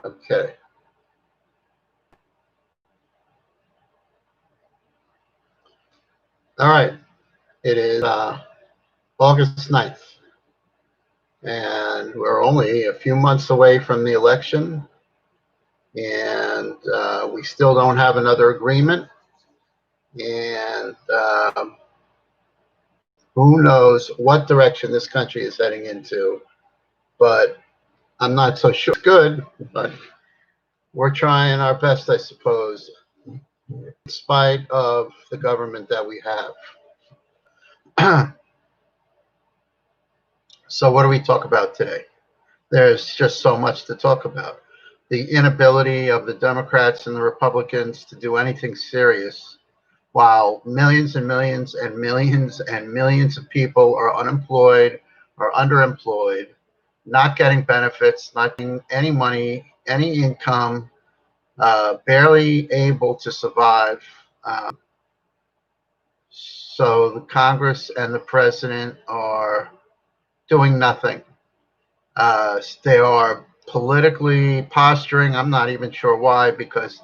Okay. All right. It is August 9th, and we're only a few months away from the election, and we still don't have another agreement. And who knows what direction this country is heading into, but I'm not so sure it's good, but we're trying our best, I suppose, in spite of the government that we have. So what do we talk about today? There's just so much to talk about. The inability of the Democrats and the Republicans to do anything serious, while millions and millions and millions and millions of people are unemployed or underemployed, not getting benefits, not getting any money, any income, barely able to survive. So the Congress and the president are doing nothing. They are politically posturing. I'm not even sure why, because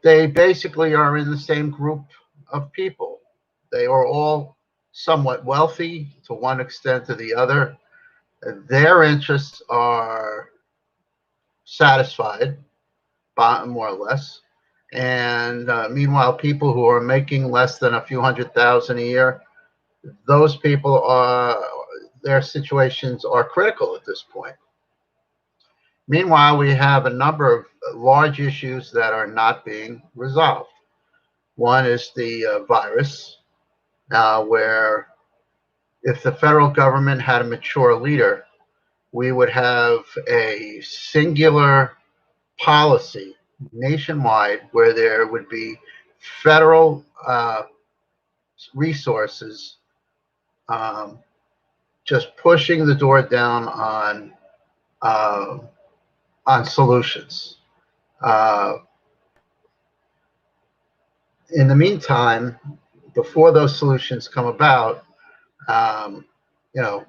they basically are in the same group of people. They are all somewhat wealthy to one extent or the other. Their interests are satisfied, more or less. And meanwhile, people who are making less than a few $100,000 a year, those people are, their situations are critical at this point. Meanwhile, we have a number of large issues that are not being resolved. One is the virus, where if the federal government had a mature leader, we would have a singular policy nationwide where there would be federal resources just pushing the door down on solutions. In the meantime, before those solutions come about, you know,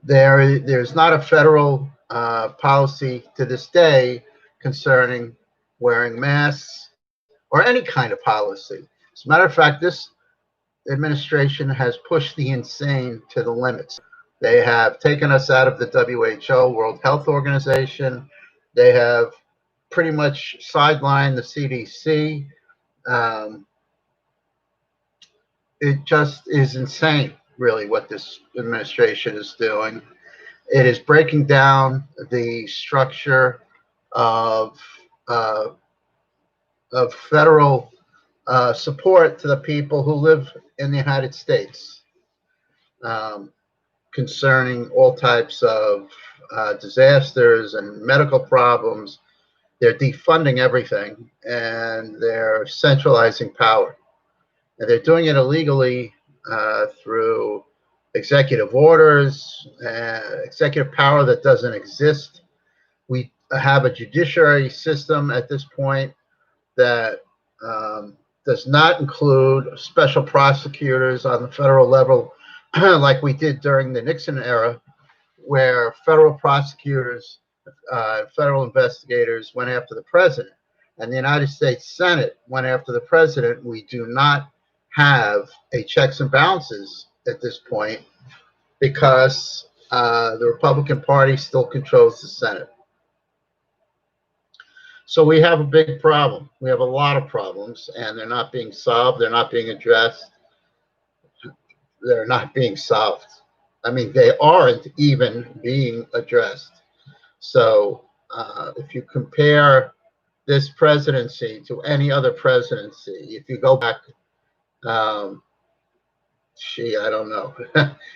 there's not a federal policy to this day concerning wearing masks or any kind of policy. As a matter of fact, this administration has pushed the insane to the limits. They have taken us out of the WHO, World Health Organization. They have pretty much sidelined the CDC. It just is insane, really, what this administration is doing. It is breaking down the structure of uh, federal support to the people who live in the United States, concerning all types of disasters and medical problems. They're defunding everything, and they're centralizing power. And they're doing it illegally through executive orders, executive power that doesn't exist. We have a judiciary system at this point that does not include special prosecutors on the federal level like we did during the Nixon era, where federal prosecutors, federal investigators went after the president, and the United States Senate went after the president. We do not have a checks and balances at this point because the Republican Party still controls the Senate. So we have a big problem. We have a lot of problems, and they're not being solved. They're not being addressed. They're not being solved. I mean, they aren't even being addressed. So if you compare this presidency to any other presidency, if you go back, I don't know.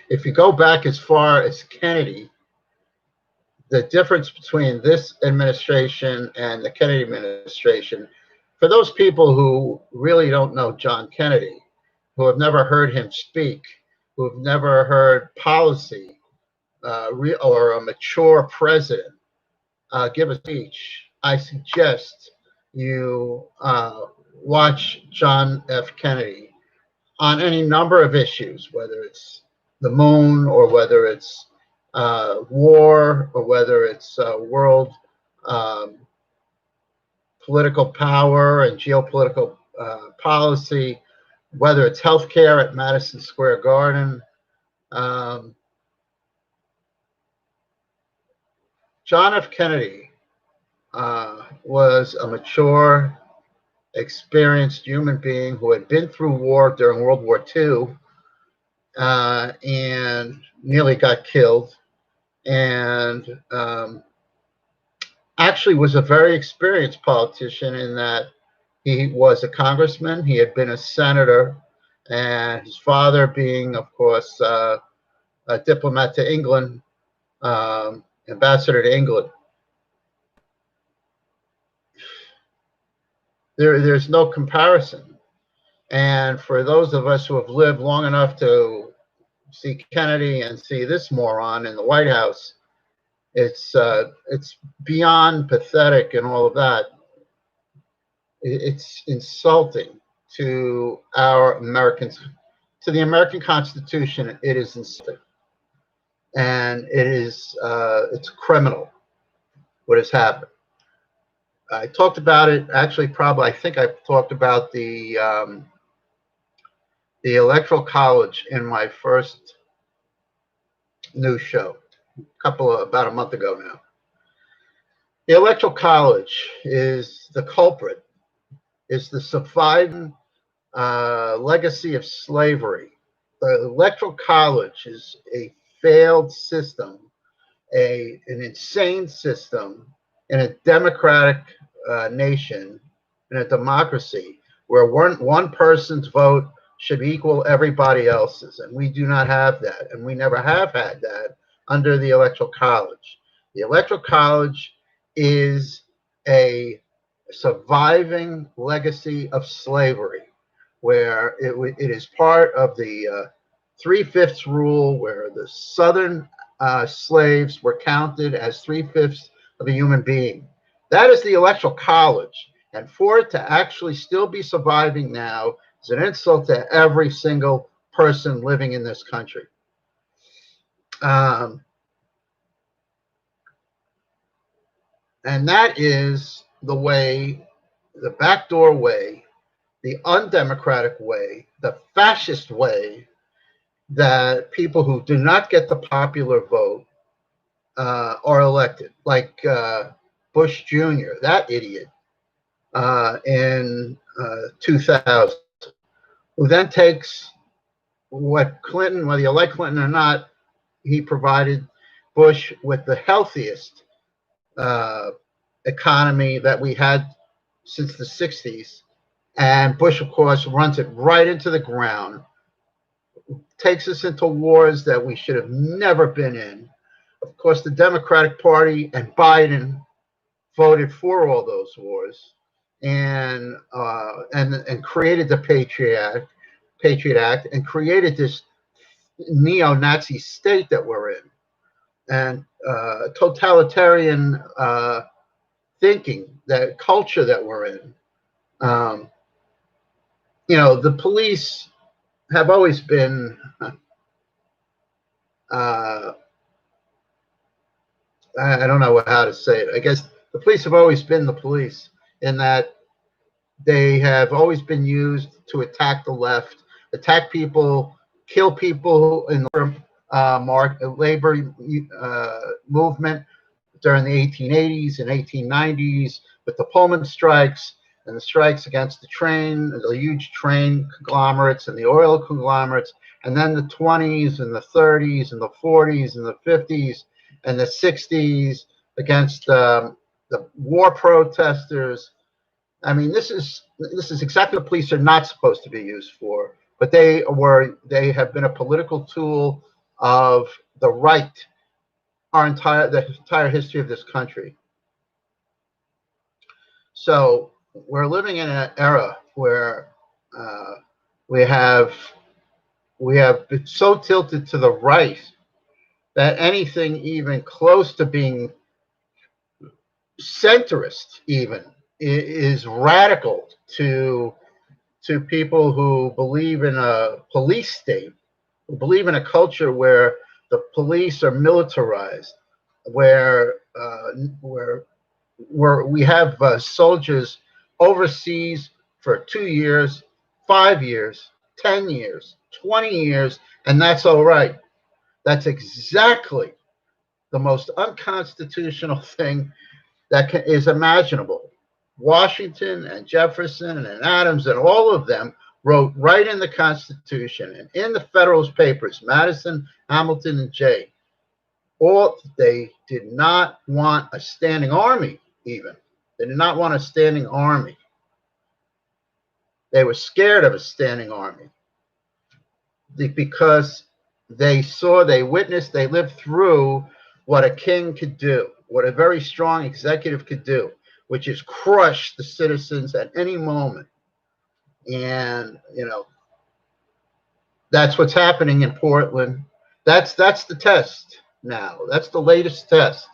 If you go back as far as Kennedy, the difference between this administration and the Kennedy administration, for those people who really don't know John Kennedy, who have never heard him speak, who have never heard policy or a mature president give a speech, I suggest you watch John F. Kennedy on any number of issues, whether it's the moon or whether it's war, or whether it's world um, political power and geopolitical policy, whether it's healthcare at Madison Square Garden. Um, John F. Kennedy was a mature, experienced human being who had been through war during World War II and nearly got killed, and actually was a very experienced politician in that he was a congressman, he had been a senator, and his father being, of course, a diplomat to England, ambassador to England. There's no comparison. And for those of us who have lived long enough to see Kennedy and see this moron in the White House, it's beyond pathetic and all of that. It's insulting to our Americans, to the American Constitution. It is insulting, and it is it's criminal what has happened. I talked about it actually. Probably, I think I talked about the Electoral College in my first news show, about a month ago now. The Electoral College is the culprit, is the surviving legacy of slavery. The Electoral College is a failed system, an insane system in a democratic nation, in a democracy, where one person's vote should equal everybody else's. And we do not have that. And we never have had that under the Electoral College. The Electoral College is a surviving legacy of slavery, where it is part of the 3/5 rule, where the Southern slaves were counted as 3/5 of a human being. That is the Electoral College. And for it to actually still be surviving now is an insult to every single person living in this country. And that is the way, the backdoor way, the undemocratic way, the fascist way that people who do not get the popular vote are elected, like Bush Jr., that idiot, in 2000, who then takes what Clinton, whether you like Clinton or not, he provided Bush with the healthiest economy that we had since the 60s. And Bush, of course, runs it right into the ground, takes us into wars that we should have never been in. Of course, the Democratic Party and Biden voted for all those wars, and created the Patriot Act, and created this neo-Nazi state that we're in, and totalitarian thinking, that culture that we're in. You know, the police have always been I don't know how to say it. I guess the police have always been the police, in that they have always been used to attack the left, attack people, kill people in the labor movement during the 1880s and 1890s, with the Pullman strikes and the strikes against the huge train conglomerates and the oil conglomerates, and then the 20s and the 30s and the 40s and the 50s and the 60s against the war protesters. I mean, this is exactly what police are not supposed to be used for, but they have been a political tool of the right the entire history of this country. So we're living in an era where we have been so tilted to the right that anything even close to being centrist even is radical to people who believe in a police state, who believe in a culture where The police are militarized, where we have soldiers overseas for 2 years, 5 years, 10 years, 20 years, and that's all right. That's exactly the most unconstitutional thing that is imaginable. Washington and Jefferson and Adams and all of them wrote right in the Constitution and in the Federalist Papers, Madison, Hamilton, and Jay, all they did not want a standing army, even. They did not want a standing army. They were scared of a standing army because they saw, they witnessed, they lived through what a king could do, what a very strong executive could do, which is crush the citizens at any moment. And, you know, that's what's happening in Portland. That's the test now. That's the latest test.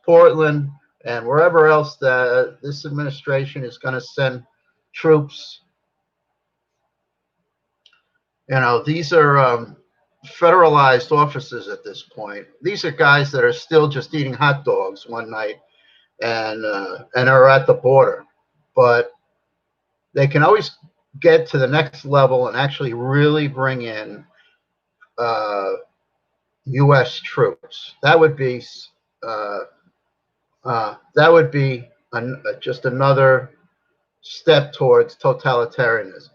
Portland and wherever else that this administration is going to send troops. You know, these are federalized officers at this point. These are guys that are still just eating hot dogs one night and are at the border, but they can always get to the next level and actually really bring in U.S. troops. That would be just another step towards totalitarianism.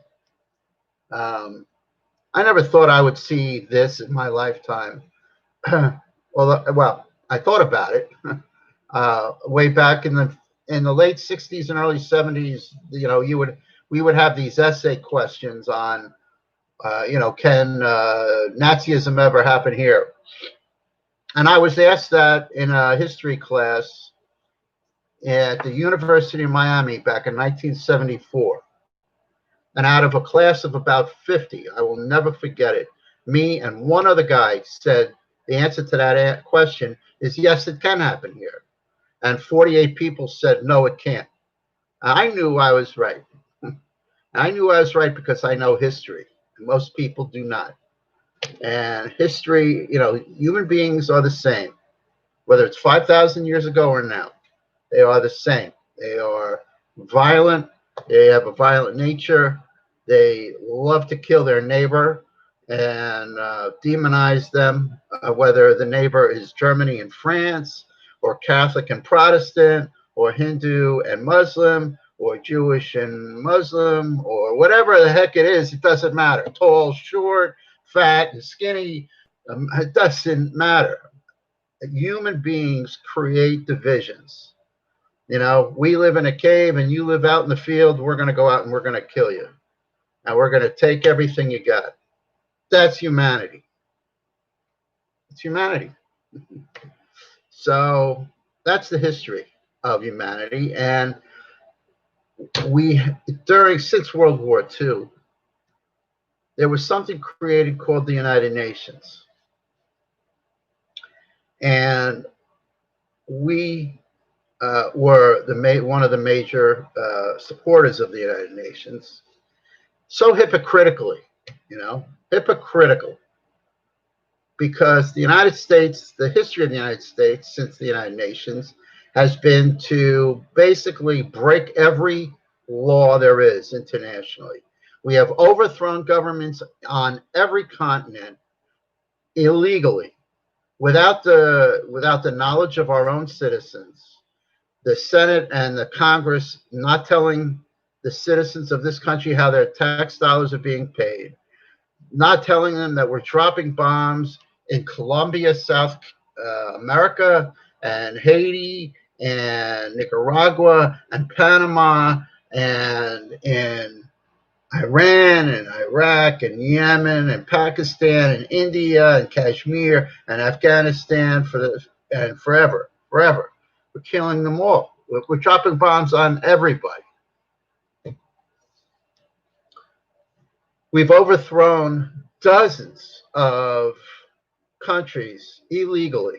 I never thought I would see this in my lifetime. Well, I thought about it way back in the late '60s and early '70s. You know, we would have these essay questions on, you know, can Nazism ever happen here? And I was asked that in a history class at the University of Miami back in 1974. And out of a class of about 50, I will never forget it, me and one other guy said the answer to that question is yes, it can happen here. And 48 people said no, it can't. I knew I was right. I knew I was right because I know history. Most people do not. And history, you know, human beings are the same, whether it's 5,000 years ago or now. They are the same. They are violent. They have a violent nature. They love to kill their neighbor and demonize them, whether the neighbor is Germany and France, or Catholic and Protestant, or Hindu and Muslim, or Jewish and Muslim, or whatever the heck it is. It doesn't matter. Tall, short, fat, and skinny. It doesn't matter. Human beings create divisions. You know, we live in a cave and you live out in the field. We're going to go out and we're going to kill you. And we're going to take everything you got. That's humanity. It's humanity. So that's the history of humanity. And since World War II, there was something created called the United Nations. And we were one of the major supporters of the United Nations. So hypocritically, you know, hypocritical. Because the United States, the history of the United States since the United Nations has been to basically break every law there is internationally. We have overthrown governments on every continent illegally, without the knowledge of our own citizens. The Senate and the Congress not telling the citizens of this country how their tax dollars are being paid, not telling them that we're dropping bombs in Colombia, South America, and Haiti, and Nicaragua, and Panama, and in Iran, and Iraq, and Yemen, and Pakistan, and India, and Kashmir, and Afghanistan, and forever. We're killing them all. We're dropping bombs on everybody. We've overthrown dozens of countries illegally.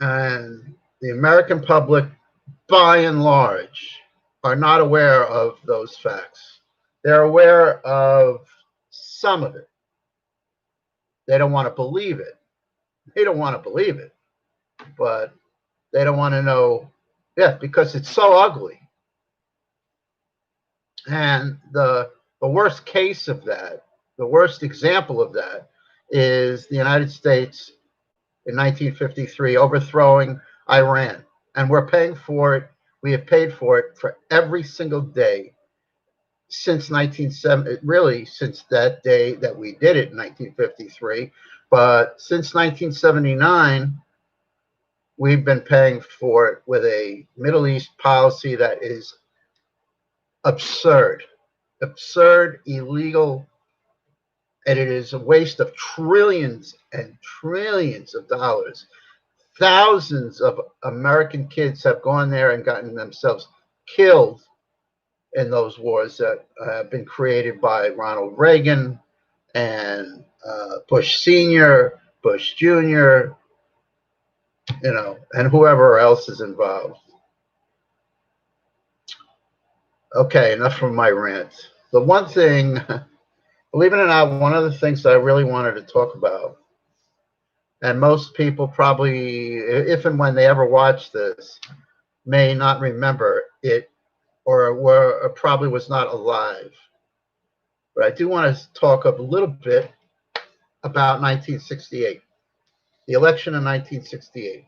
And the American public, by and large, are not aware of those facts. They're aware of some of it. they don't want to believe it. They don't want to believe it, but they don't want to know, yeah, because it's so ugly. And the worst case of that, the worst example of that, is the United States in 1953 overthrowing Iran, and we're paying for it. We have paid for it for every single day since 1970, really since that day that we did it in 1953. But since 1979, we've been paying for it with a Middle East policy that is absurd, illegal, and it is a waste of trillions and trillions of dollars. Thousands of American kids have gone there and gotten themselves killed in those wars that have been created by Ronald Reagan and Bush Sr., Bush Jr., and whoever else is involved. Okay, enough from my rant. The one thing, believe it or not, one of the things that I really wanted to talk about, and most people probably, if and when they ever watch this, may not remember it, or probably was not alive. But I do want to talk a little bit about 1968, the election of 1968.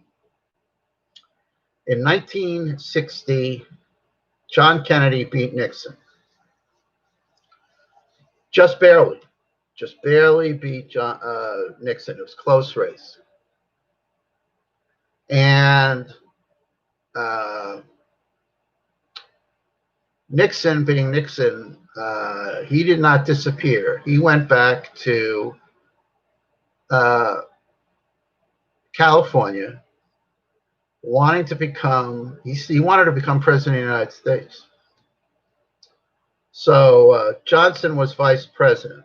In 1960, John Kennedy beat Nixon. Just barely beat Nixon. It was a close race. And Nixon, being Nixon, he did not disappear. He went back to California, wanting to become, he wanted to become president of the United States. So Johnson was vice president.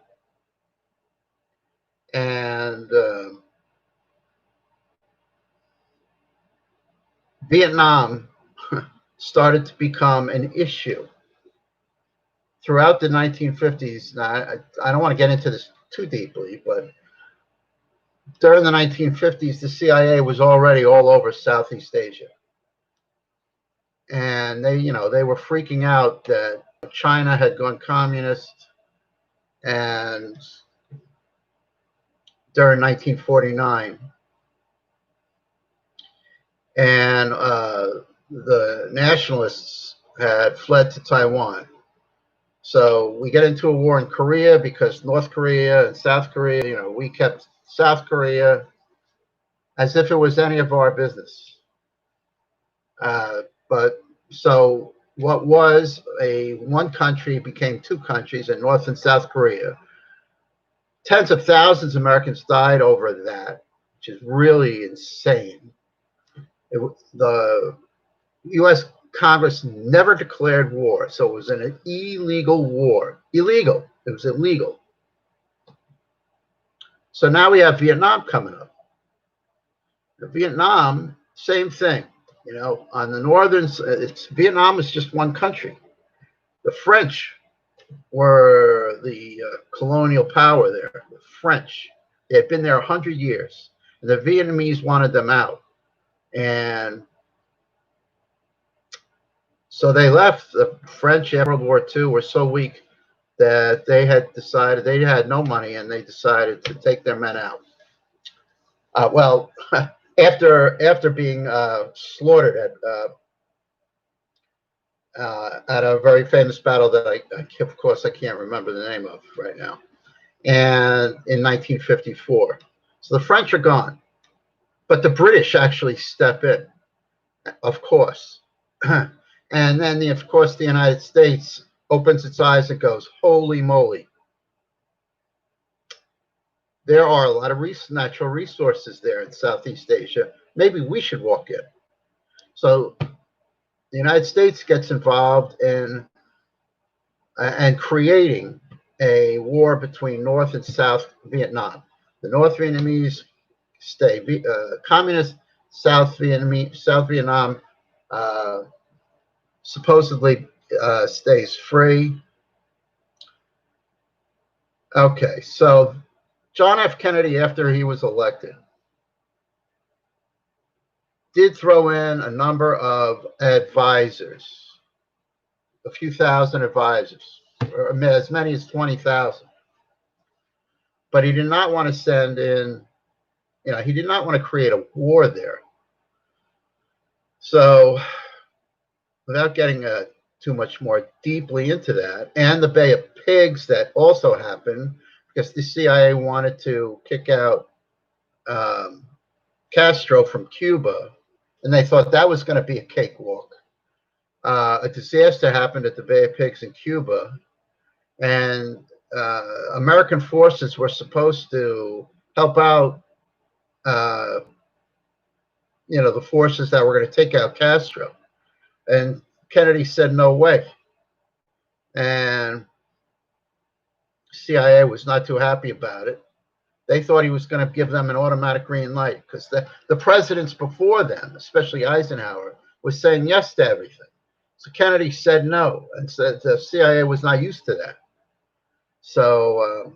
And Vietnam started to become an issue throughout the 1950s. Now, I don't want to get into this too deeply, but during the 1950s, the CIA was already all over Southeast Asia. And they were freaking out that China had gone communist, and during 1949, and the nationalists had fled to Taiwan. So we get into a war in Korea because North Korea and South Korea, we kept South Korea as if it was any of our business. But so what was one country became two countries in North and South Korea. Tens of thousands of Americans died over that, which is really insane. The U.S. Congress never declared war, so it was an illegal war. Illegal. It was illegal. So now we have Vietnam coming up. Vietnam, same thing. On the northern, Vietnam is just one country. The French were the colonial power there. The French, they had been there 100 years, and the Vietnamese wanted them out. And so they left. The French after World War II were so weak that they had decided they had no money, and they decided to take their men out. After being slaughtered at a very famous battle that of course I can't remember the name of right now, and in 1954. So the French are gone, but the British actually step in, of course. And then, of course, the United States opens its eyes and goes, holy moly. There are a lot of natural resources there in Southeast Asia. Maybe we should walk in. So the United States gets involved in and creating a war between North and South Vietnam. The North Vietnamese stay communist. South Vietnam supposedly stays free. Okay, so John F. Kennedy, after he was elected, did throw in a number of advisors, a few thousand advisors, or as many as 20,000. But he did not want to send in, he did not want to create a war there. So without getting too much more deeply into that, and the Bay of Pigs that also happened, because the CIA wanted to kick out Castro from Cuba, and they thought that was going to be a cakewalk. A disaster happened at the Bay of Pigs in Cuba, and American forces were supposed to help out, the forces that were going to take out Castro. And Kennedy said, no way. And CIA was not too happy about it. They thought he was going to give them an automatic green light because the presidents before them, especially Eisenhower, was saying yes to everything. So Kennedy said no, and said the CIA was not used to that. So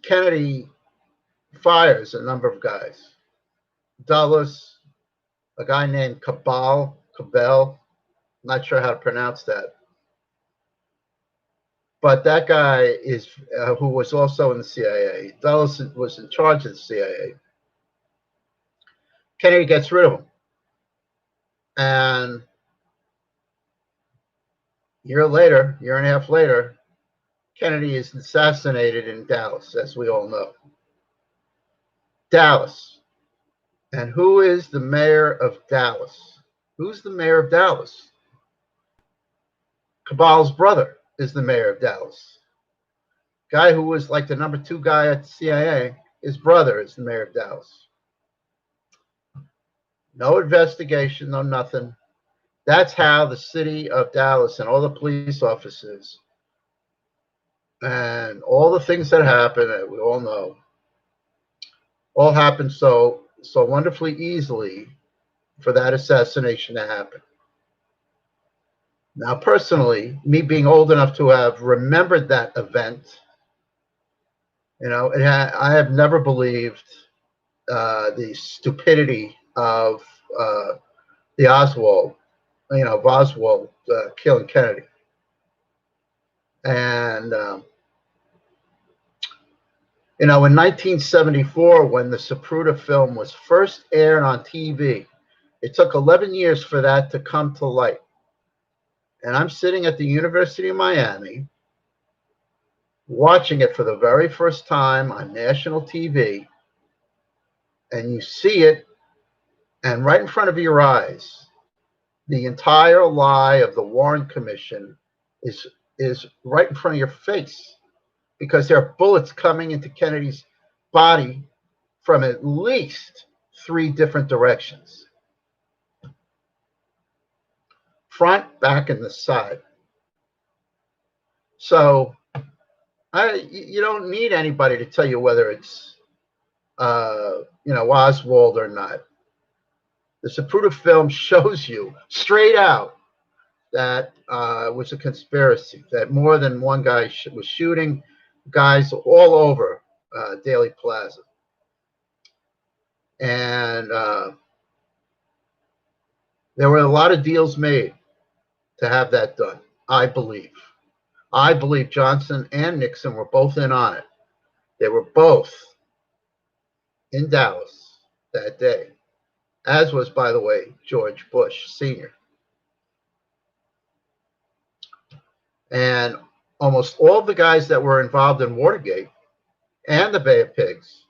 Kennedy fires a number of guys. Dulles, a guy named Cabell, not sure how to pronounce that. But that guy is who was also in the CIA. Dulles was in charge of the CIA. Kennedy gets rid of him. And year and a half later, Kennedy is assassinated in Dallas, as we all know. Dallas. And who is the mayor of Dallas? Who's the mayor of Dallas? Cabell's brother is the mayor of Dallas. Guy who was like the number 2 guy at the CIA, his brother is the mayor of Dallas. No investigation, no nothing. That's how the city of Dallas and all the police officers and all the things that happened that we all know all happened so wonderfully easily for that assassination to happen. Now, personally, me being old enough to have remembered that event, I have never believed the stupidity of the Oswald killing Kennedy. And, in 1974, when the Zapruder film was first aired on TV, it took 11 years for that to come to light. And I'm sitting at the University of Miami watching it for the very first time on national TV, and you see it, and right in front of your eyes, the entire lie of the Warren Commission is right in front of your face, because there are bullets coming into Kennedy's body from at least 3 different directions. Front, back, and the side. So you don't need anybody to tell you whether it's Oswald or not. The Zapruder film shows you straight out that it was a conspiracy, that more than one guy was shooting guys all over Daley Plaza. And there were a lot of deals made to have that done, I believe. I believe Johnson and Nixon were both in on it. They were both in Dallas that day, as was, by the way, George Bush Sr. And almost all the guys that were involved in Watergate and the Bay of Pigs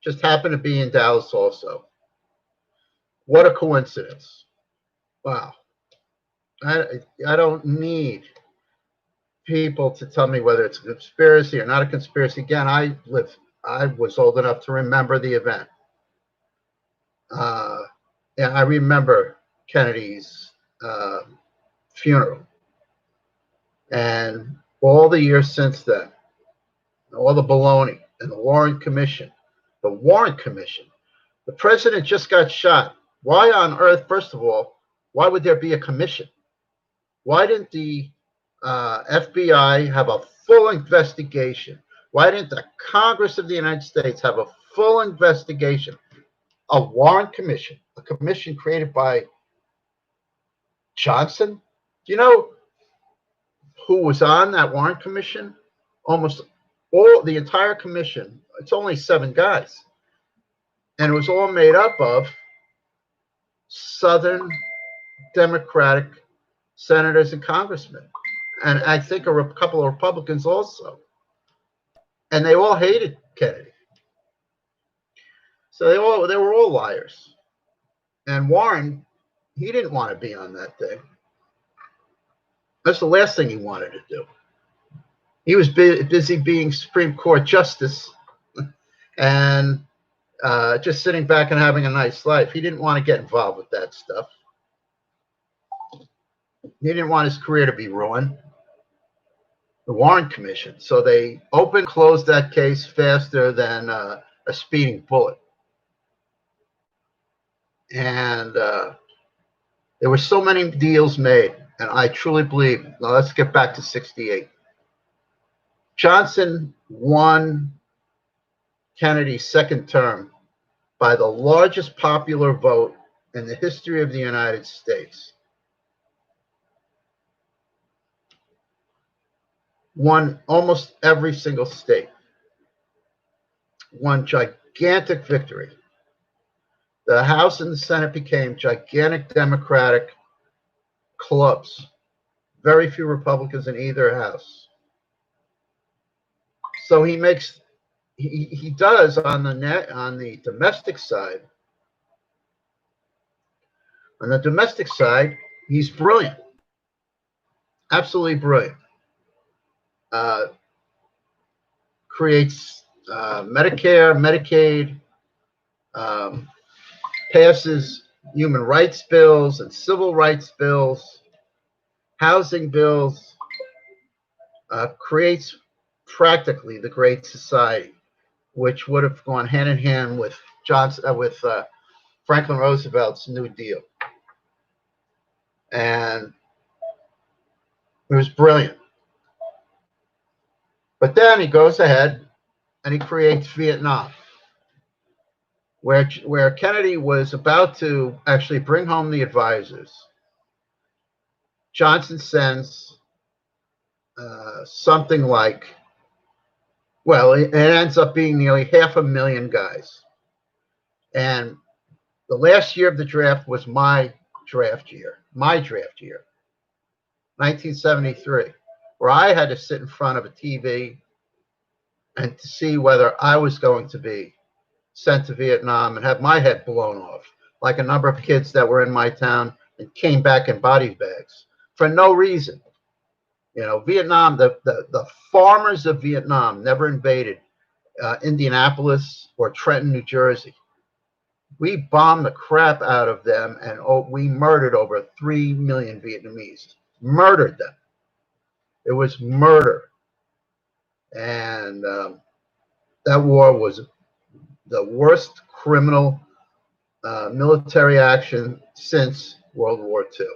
just happened to be in Dallas also. What a coincidence. Wow. I don't need people to tell me whether it's a conspiracy or not a conspiracy. Again, I was old enough to remember the event. Yeah, I remember Kennedy's funeral. And all the years since then, all the baloney and the Warren Commission. The Warren Commission. The president just got shot. Why on earth, first of all, why would there be a commission? Why didn't the FBI have a full investigation? Why didn't the Congress of the United States have a full investigation? A Warren Commission, a commission created by Johnson. Do you know who was on that Warren Commission? Almost all, the entire commission. It's only 7 guys. And it was all made up of Southern Democratic senators and congressmen. And I think a couple of Republicans also. And they all hated Kennedy. So they were all liars. And Warren, he didn't want to be on that thing. That's the last thing he wanted to do. He was busy being Supreme Court justice and just sitting back and having a nice life. He didn't want to get involved with that stuff. He didn't want his career to be ruined. The Warren Commission. So they closed that case faster than a speeding bullet. And there were so many deals made. And I truly believe, now let's get back to 68. Johnson won Kennedy's second term by the largest popular vote in the history of the United States. Won almost every single state. Won gigantic victory. The House and the Senate became gigantic Democratic clubs. Very few Republicans in either house. So he does on the domestic side. On the domestic side, he's brilliant. Absolutely brilliant. Creates Medicare, Medicaid, passes human rights bills and civil rights bills, housing bills, creates practically the Great Society, which would have gone hand in hand with Franklin Roosevelt's New Deal. And it was brilliant. But then he goes ahead and he creates Vietnam, where Kennedy was about to actually bring home the advisors. Johnson sends something like, well, it ends up being nearly 500,000 guys. And the last year of the draft was my draft year, 1973, where I had to sit in front of a TV and to see whether I was going to be sent to Vietnam and have my head blown off, like a number of kids that were in my town and came back in body bags for no reason. You know, Vietnam, the farmers of Vietnam never invaded Indianapolis or Trenton, New Jersey. We bombed the crap out of them, and we murdered over 3 million Vietnamese. Murdered them. It was murder. And that war was the worst criminal military action since World War II.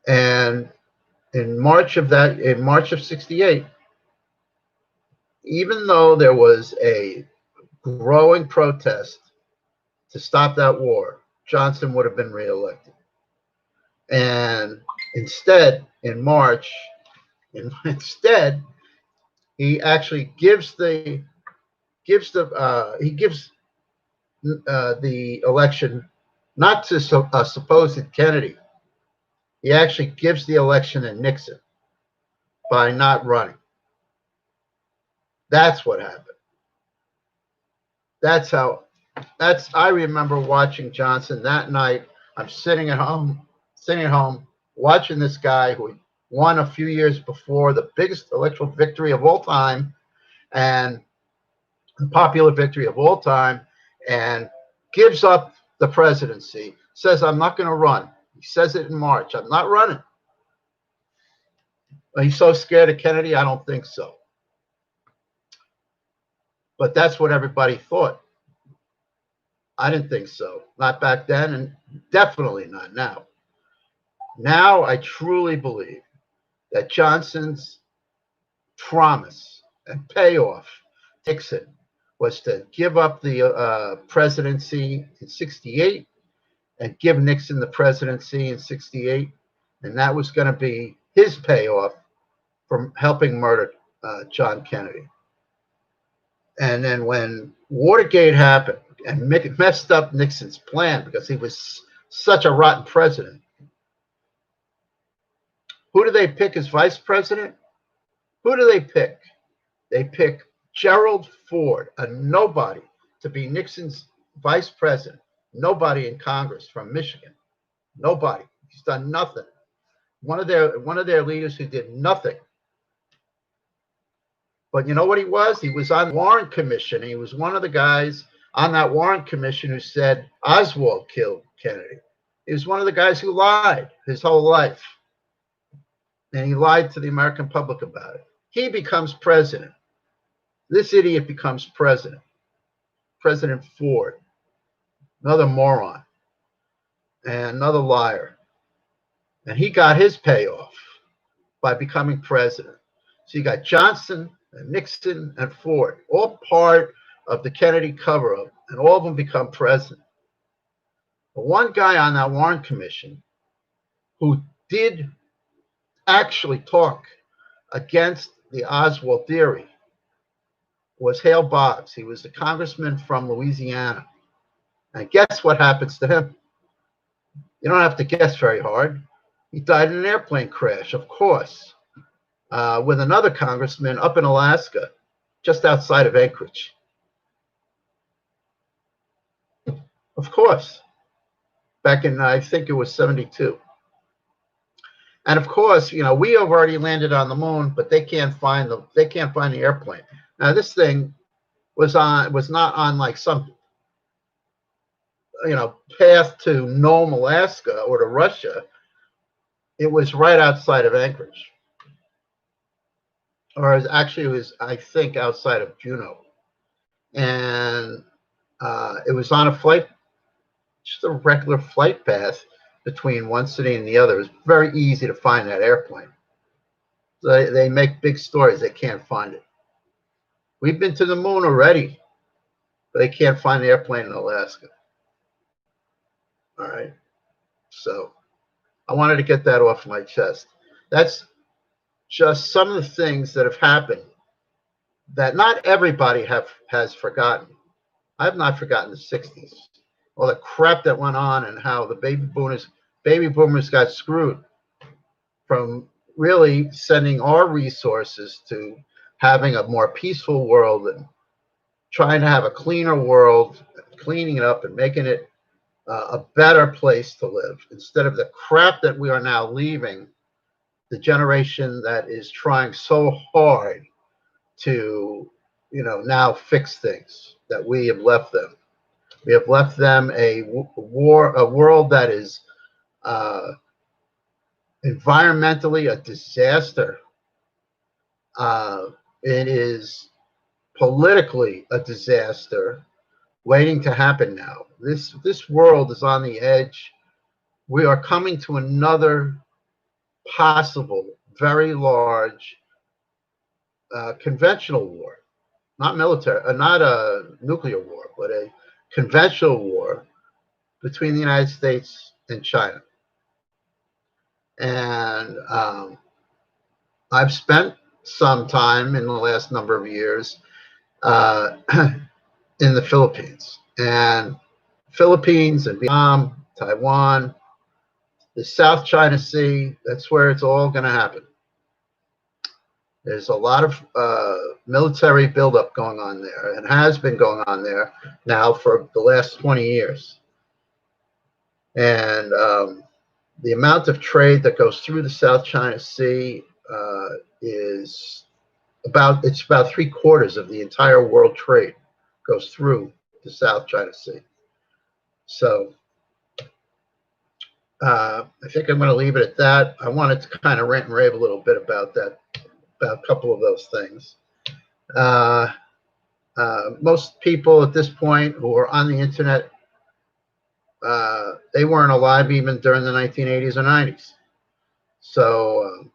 And in March of 68, even though there was a growing protest to stop that war, Johnson would have been reelected. And instead, in March, he actually gives the election not to a supposed Kennedy. He actually gives the election to Nixon by not running. That's what happened. I remember watching Johnson that night. I'm sitting at home, watching this guy who won a few years before the biggest electoral victory of all time and the popular victory of all time, and gives up the presidency, says, I'm not going to run. He says it in March. I'm not running. Are you so scared of Kennedy? I don't think so. But that's what everybody thought. I didn't think so. Not back then, and definitely not now. Now I truly believe that Johnson's promise and payoff, Nixon, was to give up the presidency in 68 and give Nixon the presidency in 68. And that was going to be his payoff for helping murder John Kennedy. And then when Watergate happened and messed up Nixon's plan because he was such a rotten president, who do they pick as vice president? Who do they pick? They pick Gerald Ford, a nobody, to be Nixon's vice president. Nobody in Congress from Michigan. Nobody. He's done nothing. One of their leaders who did nothing. But you know what he was? He was on the Warren Commission. He was one of the guys on that Warren Commission who said Oswald killed Kennedy. He was one of the guys who lied his whole life. And he lied to the American public about it. He becomes president. This idiot becomes president. President Ford. Another moron. And another liar. And he got his payoff by becoming president. So you got Johnson and Nixon and Ford, all part of the Kennedy cover-up, and all of them become president. But one guy on that Warren Commission who did actually talk against the Oswald theory was Hale Boggs. He was a congressman from Louisiana. And guess what happens to him? You don't have to guess very hard. He died in an airplane crash, of course, with another congressman up in Alaska, just outside of Anchorage. Of course. Back in, I think it was 72. And of course, you know, we have already landed on the moon, but they can't find the airplane. Now this thing was not on like some, you know, path to Nome, Alaska or to Russia. It was right outside of Anchorage. Or it was, I think, outside of Juneau. And it was on a flight, just a regular flight path between one city and the other. It was very easy to find that airplane. So they make big stories. They can't find it. We've been to the moon already, but they can't find the airplane in Alaska. All right. So I wanted to get that off my chest. That's just some of the things that have happened that not everybody has forgotten. I have not forgotten the 60s. All the crap that went on and how the baby boomers got screwed from really sending our resources to having a more peaceful world and trying to have a cleaner world, cleaning it up and making it a better place to live instead of the crap that we are now leaving the generation that is trying so hard to, you know, now fix things that we have left them. We have left them a world that is environmentally a disaster. It is politically a disaster waiting to happen now. This world is on the edge. We are coming to another possible, very large conventional war, not military, not a nuclear war, but a conventional war between the United States and China. And I've spent some time in the last number of years in the Philippines. And Philippines and Vietnam, Taiwan, the South China Sea, that's where it's all going to happen. There's a lot of military buildup going on there and has been going on there now for the last 20 years. And the amount of trade that goes through the South China Sea is about 3/4 of the entire world trade goes through the South China Sea. So I think I'm going to leave it at that. I wanted to kind of rant and rave a little bit about that, about a couple of those things. Most people at this point who are on the internet They weren't alive even during the 1980s or 90s. So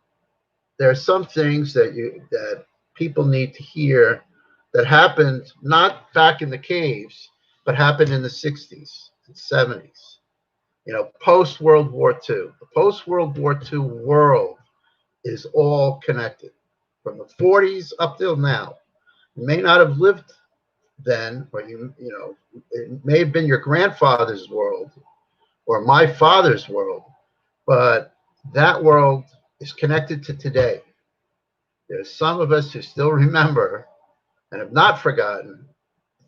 there are some things that people need to hear that happened not back in the caves, but happened in the 60s and 70s. You know, post World War II. The post World War II world is all connected from the 40s up till now. You may not have lived then, or you know, it may have been your grandfather's world or my father's world, but that world is connected to today. There's some of us who still remember and have not forgotten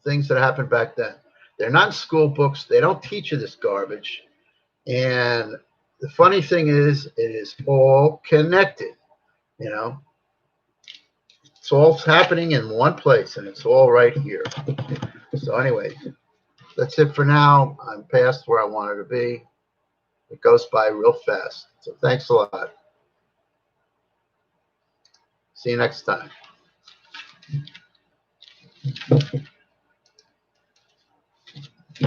things that happened back then. They're not in school books. They don't teach you this garbage. And the funny thing is, it is all connected. You know, it's all happening in one place, and it's all right here. So anyway, that's it for now. I'm past where I wanted to be. It goes by real fast. So thanks a lot. See you next time.